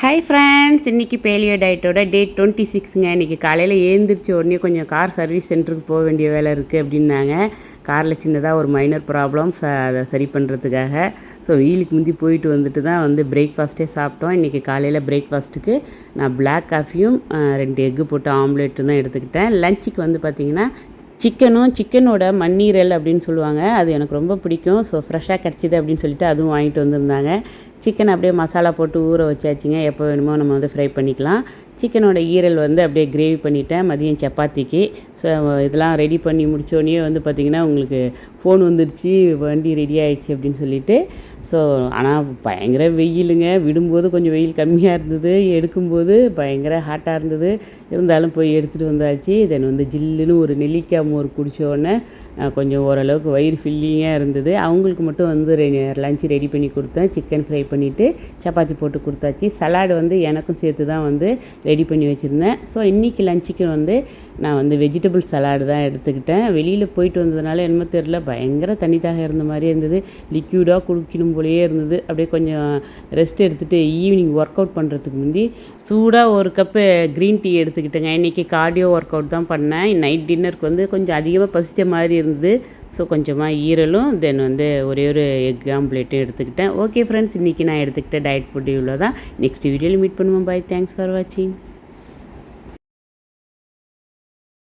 Hi friends, இன்றைக்கி paleo டயட்டோட டே 26ங்க. இன்றைக்கி காலையில் எழுந்திரிச்ச உடனே கொஞ்சம் கார் சர்வீஸ் சென்டருக்கு போக வேண்டிய வேலை இருக்குது அப்படின்னாங்க. காரில் சின்னதாக ஒரு மைனர் ப்ராப்ளம்ஸ், அதை சரி பண்ணுறதுக்காக வீலுக்கு முந்தி போயிட்டு வந்துட்டு தான் பிரேக்ஃபாஸ்ட்டே சாப்பிட்டோம். இன்றைக்கி காலையில் பிரேக்ஃபாஸ்ட்டுக்கு நான் பிளாக் காஃபியும் 2 எக்கு போட்டு ஆம்லேட்டும் தான் எடுத்துக்கிட்டேன். லஞ்சுக்கு பார்த்திங்கன்னா சிக்கனோட மண்ணீரல் அப்படின்னு சொல்லுவாங்க, அது எனக்கு ரொம்ப பிடிக்கும். ஃப்ரெஷ்ஷாக கிடச்சிது அப்படின்னு சொல்லிட்டு அதுவும் வாங்கிட்டு வந்திருந்தாங்க. சிக்கன் அப்படியே மசாலா போட்டு ஊற வச்சாச்சுங்க. எப்போ வேணுமோ நம்ம ஃப்ரை பண்ணிக்கலாம். சிக்கனோட ஈரல் அப்படியே கிரேவி பண்ணிவிட்டேன் மதியம் சப்பாத்திக்கு. இதெல்லாம் ரெடி பண்ணி முடித்தோடனே பார்த்திங்கன்னா உங்களுக்கு ஃபோன் வந்துடுச்சு, வண்டி ரெடி ஆகிடுச்சு அப்படின்னு சொல்லிட்டு. ஆனால் பயங்கர வெயிலுங்க. விடும்போது கொஞ்சம் வெயில் கம்மியாக இருந்தது, எடுக்கும்போது பயங்கர ஹாட்டாக இருந்தது. இருந்தாலும் போய் எடுத்துகிட்டு வந்தாச்சு. தென் ஜில்லுன்னு ஒரு நெல்லிக்காய் மோர் குடித்தோடனே கொஞ்சம் ஓரளவுக்கு வயிறு ஃபில்லிங்காக இருந்தது. அவங்களுக்கு மட்டும் லஞ்சு ரெடி பண்ணி கொடுத்தேன். சிக்கன் ஃப்ரை பண்ணிவிட்டு சப்பாத்தி போட்டு கொடுத்தாச்சு. சலாடு எனக்கும் சேர்த்து தான் ரெடி பண்ணி வச்சுருந்தேன். இன்றைக்கி லஞ்சுக்கு நான் வெஜிடபிள் சலாடு தான் எடுத்துக்கிட்டேன். வெளியில் போயிட்டு வந்ததுனால என்னமோ தெரில, பயங்கர தண்ணிதாக இருந்த மாதிரியே இருந்தது. லிக்யூடாக குடிக்கணும் போலேயே இருந்தது. அப்படியே கொஞ்சம் ரெஸ்ட் எடுத்துகிட்டு ஈவினிங் ஒர்க் அவுட் பண்ணுறதுக்கு முந்தி சூடாக ஒரு கப்பு க்ரீன் டீ எடுத்துக்கிட்டேங்க. இன்றைக்கி கார்டியோ ஒர்க் அவுட் தான் பண்ணேன். நைட் டின்னருக்கு கொஞ்சம் அதிகமாக பசித்த மாதிரி இருந்தது. கொஞ்சமாக ஈரலும் தென் ஒரே ஒரு எக் ஆம்லேட்டும் எடுத்துக்கிட்டேன். ஓகே ஃப்ரெண்ட்ஸ், இன்றைக்கி நான் எடுத்துக்கிட்ட டயட் ஃபுட்டு இவ்வளோ தான். நெக்ஸ்ட் வீடியோவில் மீட் பண்ணுவோம். பாய், தேங்க்ஸ் ஃபார் வாட்சிங்.